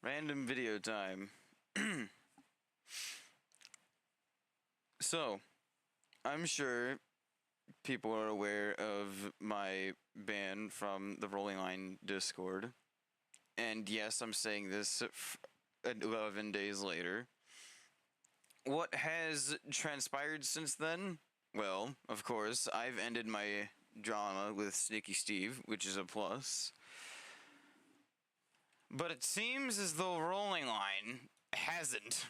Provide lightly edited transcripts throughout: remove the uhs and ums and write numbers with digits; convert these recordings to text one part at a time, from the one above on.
Random video time. So, I'm sure people are aware of my ban from the Rolling Line Discord. And yes, I'm saying this 11 days later. What has transpired since then? Well, of course, I've ended my drama with Sneaky Steve, which is a plus. But it seems as though Rolling Line hasn't.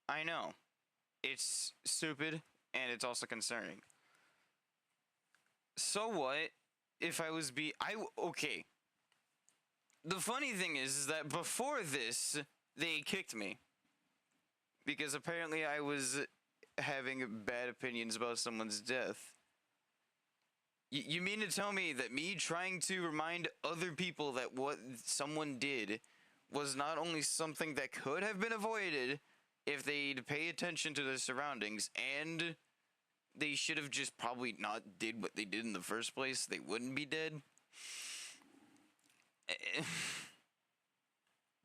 I know. It's stupid, and it's also concerning. So what if I was okay. The funny thing is that before this, they kicked me. Because apparently I was having bad opinions about someone's death. You mean to tell me that me trying to remind other people that what someone did was not only something that could have been avoided if they'd pay attention to their surroundings, and they should have just probably not did what they did in the first place, they wouldn't be dead?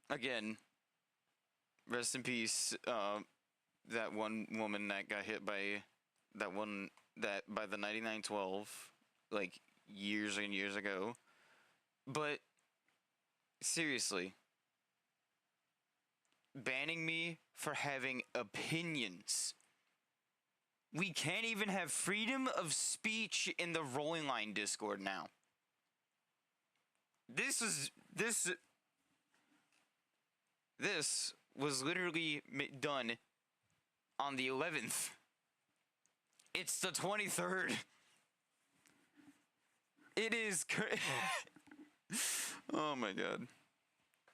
Again, rest in peace, that one woman that got hit by by the 9912, like, years and years ago. But seriously, banning me for having opinions. We can't even have freedom of speech in the Rolling Line Discord now. This was literally done on the 11th. It's the 23rd. It is oh my god.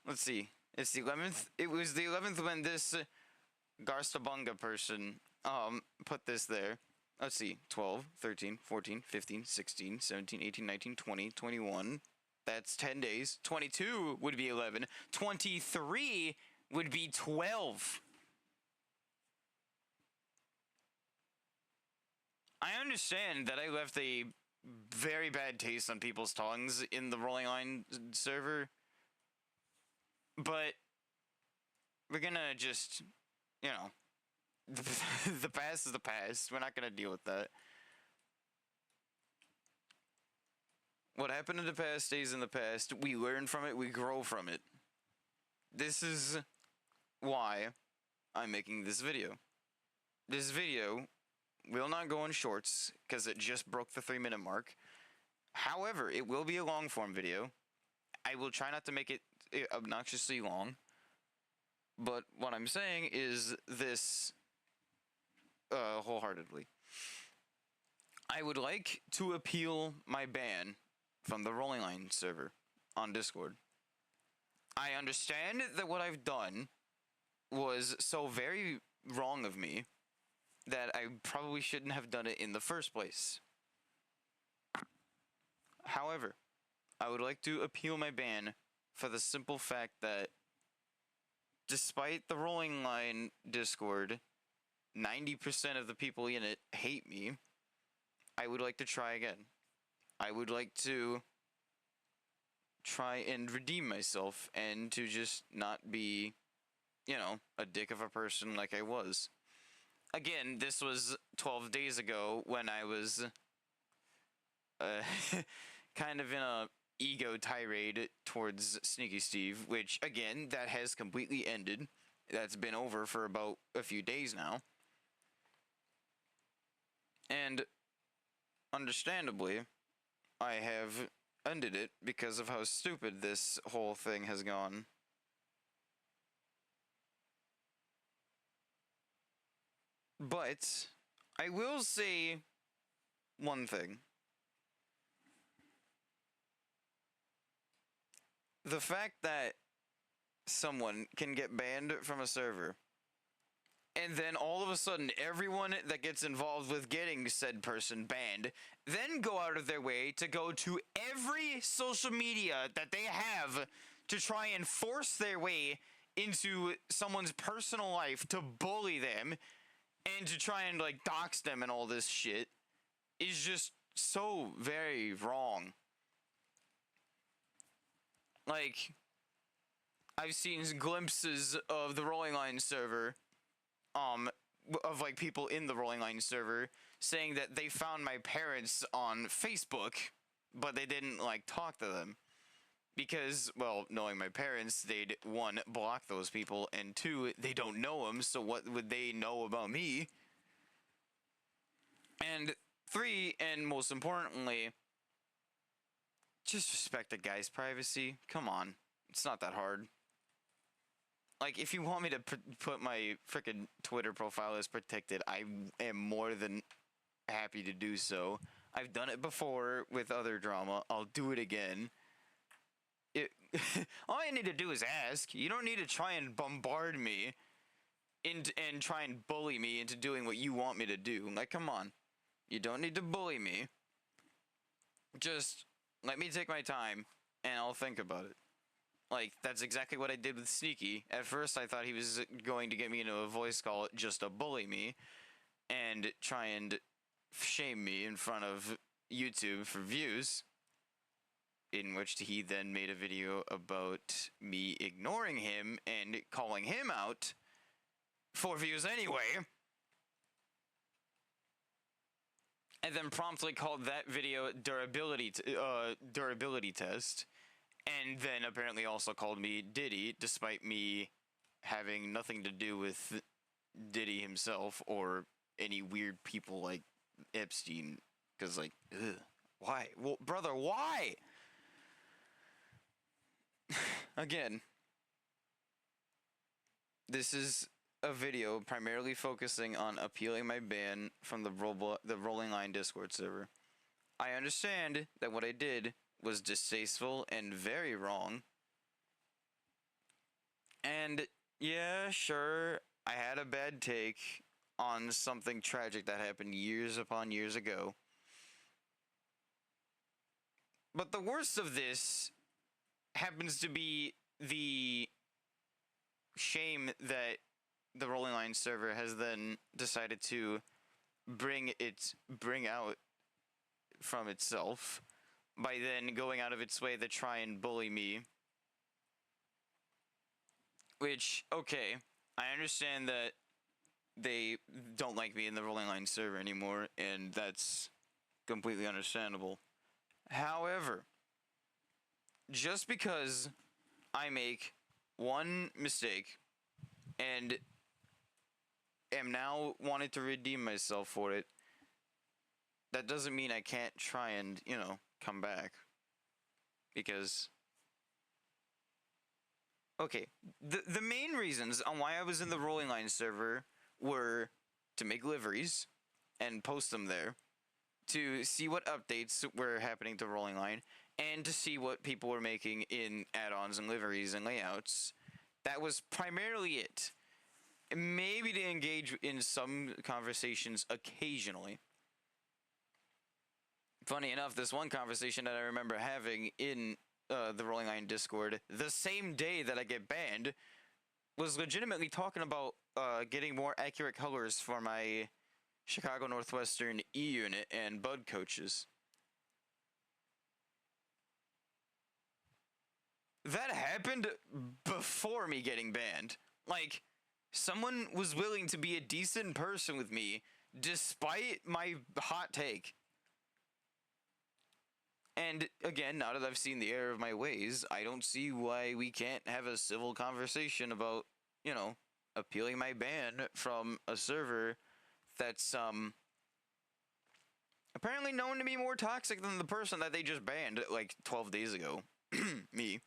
Let's see. It's the 11th. It was the 11th when this Garstabunga person put this there. Let's see. 12, 13, 14, 15, 16, 17, 18, 19, 20, 21. That's 10 days. 22 would be 11. 23 would be 12. I understand that I left a very bad taste on people's tongues in the Rolling Line server, but we're gonna just, you know, the past is the past. We're not gonna deal with that. What happened in the past stays in the past. We learn from it, we grow from it. This is why I'm making this video. This video will not go in shorts, because it just broke the 3-minute mark. However, it will be a long-form video. I will try not to make it obnoxiously long. But what I'm saying is this wholeheartedly. I would like to appeal my ban from the Rolling Line server on Discord. I understand that what I've done was so very wrong of me that I probably shouldn't have done it in the first place. However, I would like to appeal my ban for the simple fact that despite the Rolling Line Discord, 90% of the people in it hate me. I would like to try again. I would like to try and redeem myself and to just not be, you know, a dick of a person like I was. Again, this was 12 days ago when I was kind of in a ego tirade towards Sneaky Steve, which, again, that has completely ended. That's been over for about a few days now. And understandably, I have ended it because of how stupid this whole thing has gone. But I will say one thing. The fact that someone can get banned from a server, and then all of a sudden everyone that gets involved with getting said person banned then go out of their way to go to every social media that they have to try and force their way into someone's personal life to bully them and to try and, like, dox them and all this shit. is just so very wrong. Like, I've seen glimpses of the Rolling Line server, of like people in the Rolling Line server saying that they found my parents on Facebook, but they didn't like talk to them because, well, knowing my parents, they'd one, block those people, and two, they don't know them, so what would they know about me? And three, and most importantly, just respect a guy's privacy. Come on, it's not that hard. Like, if you want me to put my freaking Twitter profile as protected, I am more than happy to do so. I've done it before with other drama. I'll do it again. All you need to do is ask. You don't need to try and bombard me and try and bully me into doing what you want me to do. Like, come on. You don't need to bully me. Just let me take my time and I'll think about it. Like, that's exactly what I did with Sneaky. At first, I thought he was going to get me into a voice call just to bully me and try and shame me in front of YouTube for views, in which he then made a video about me ignoring him and calling him out for views anyway, and then promptly called that video durability test, and then apparently also called me Diddy, despite me having nothing to do with Diddy himself or any weird people like Epstein. Because, like, ugh, why? Well, brother, why? Again, this is a video primarily focusing on appealing my ban from the Rolling Line Discord server. I understand that what I did was distasteful and very wrong. And yeah, sure, I had a bad take on something tragic that happened years upon years ago. But the worst of this happens to be the shame that the Rolling Line server has then decided to bring out from itself by then going out of its way to try and bully me. Which, okay, I understand that they don't like me in the Rolling Line server anymore, and that's completely understandable. However, just because I make one mistake and am now wanting to redeem myself for it, that doesn't mean I can't try and, you know, come back. Because, okay, the main reasons on why I was in the Rolling Line server were to make liveries and post them there, to see what updates were happening to Rolling Line, and to see what people were making in add-ons and liveries and layouts. That was primarily it. Maybe to engage in some conversations occasionally. Funny enough, this one conversation that I remember having in the Rolling Line Discord, the same day that I get banned, was legitimately talking about getting more accurate colors for my Chicago Northwestern E-Unit and Bud coaches. That happened before me getting banned. Like, someone was willing to be a decent person with me despite my hot take. And again, now that I've seen the error of my ways, I don't see why we can't have a civil conversation about, you know, appealing my ban from a server that's apparently known to be more toxic than the person that they just banned like 12 days ago. Me.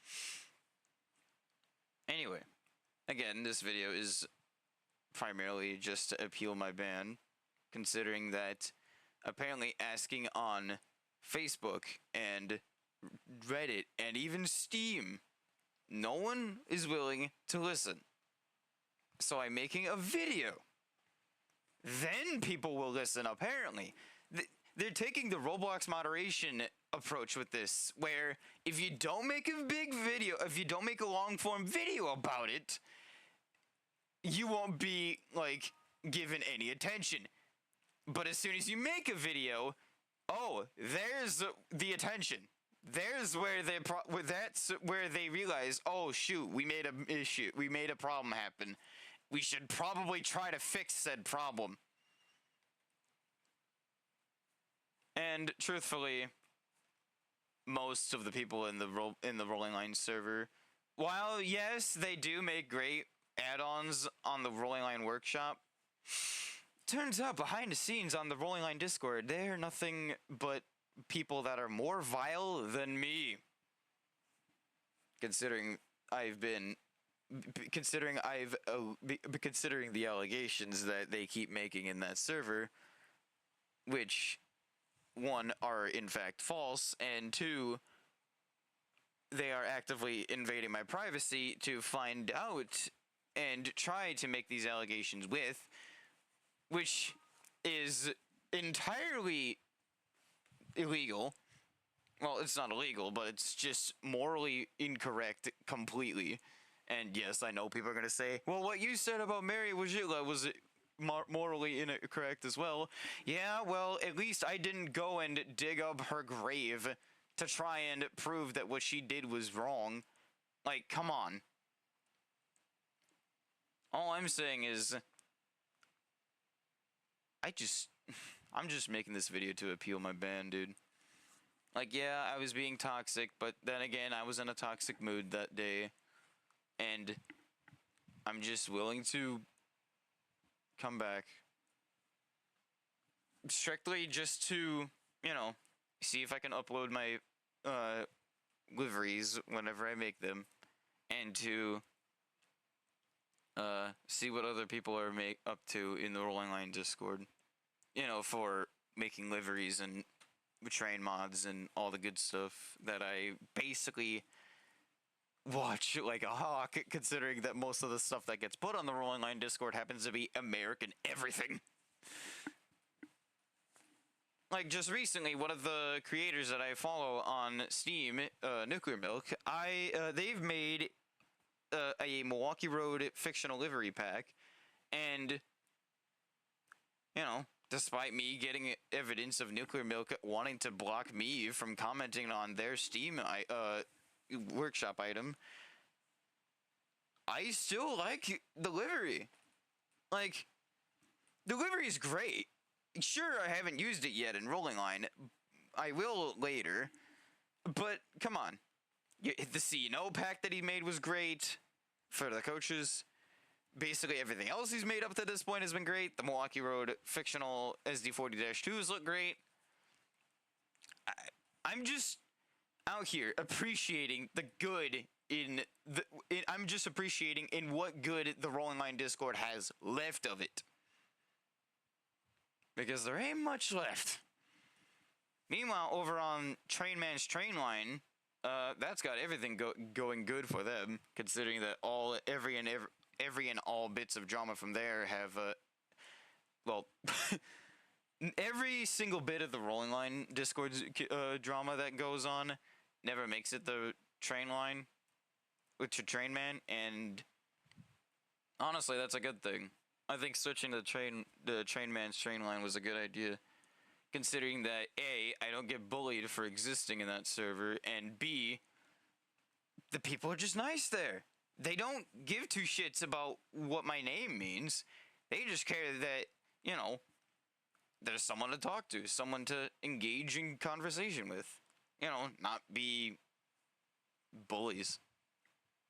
Anyway, again, this video is primarily just to appeal my ban, considering that apparently asking on Facebook and Reddit and even Steam, no one is willing to listen. So I'm making a video. Then people will listen, apparently. They're taking the Roblox moderation approach with this, where if you don't make a big video, if you don't make a long-form video about it, you won't be, like, given any attention. But as soon as you make a video, oh, there's the attention. There's where that's where they realize, oh shoot, we made a issue, we made a problem happen. We should probably try to fix said problem. And truthfully, most of the people in the Rolling Line server, while yes, they do make great add-ons on the Rolling Line Workshop, turns out behind the scenes on the Rolling Line Discord, they're nothing but people that are more vile than me. Considering considering the allegations that they keep making in that server, which one are in fact false, and two, they are actively invading my privacy to find out and try to make these allegations with, which is entirely illegal. Well, it's not illegal, but it's just morally incorrect completely. And yes, I know people are going to say, well, what you said about Mary Wojcicka was morally incorrect as well. Yeah, well, at least I didn't go and dig up her grave to try and prove that what she did was wrong. Like, come on. All I'm saying is, I'm just making this video to appeal my ban, dude. Like, yeah, I was being toxic, but then again, I was in a toxic mood that day. And I'm just willing to come back. Strictly just to, you know, see if I can upload my liveries whenever I make them. And to see what other people are up to in the Rolling Line Discord. You know, for making liveries and train mods and all the good stuff that I basically watch like a hawk, considering that most of the stuff that gets put on the Rolling Line Discord happens to be American everything. Like, just recently, one of the creators that I follow on Steam, Nuclear Milk, they've made a Milwaukee Road fictional livery pack, and, you know, despite me getting evidence of Nuclear Milk wanting to block me from commenting on their Steam workshop item, I still like the livery. Like, the livery is great. Sure, I haven't used it yet in Rolling Line. I will later. But, come on. The C&O pack that he made was great for the coaches. Basically everything else he's made up to this point has been great. The Milwaukee Road fictional SD40-2s look great. I'm just out here appreciating the good I'm just appreciating in what good the Rolling Line Discord has left of it. Because there ain't much left. Meanwhile, over on Trainman's Trainline, that's got everything going good for them, considering that every and all bits of drama from there have, well, every single bit of the Rolling Line Discord's drama that goes on never makes it the train line, to Trainman, and honestly, that's a good thing. I think switching to the Trainman's Trainline was a good idea, considering that A, I don't get bullied for existing in that server, and B, the people are just nice there. They don't give two shits about what my name means. They just care that, you know, there's someone to talk to, someone to engage in conversation with. You know, not be bullies.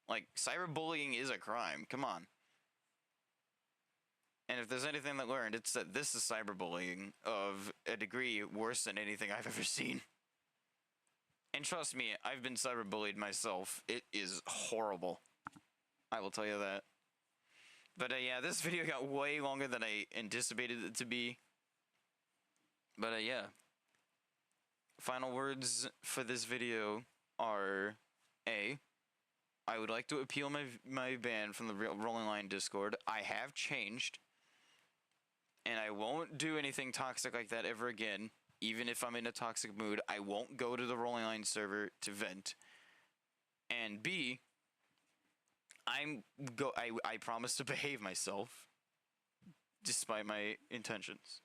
Like, cyberbullying is a crime. Come on. And if there's anything that learned, it's that this is cyberbullying of a degree worse than anything I've ever seen. And trust me, I've been cyberbullied myself. It is horrible. I will tell you that. But yeah, this video got way longer than I anticipated it to be. But yeah. Final words for this video are, A, I would like to appeal my ban from the Rolling Line Discord. I have changed. And I won't do anything toxic like that ever again. Even if I'm in a toxic mood, I won't go to the Rolling Line server to vent. And B, I promise to behave myself, despite my intentions.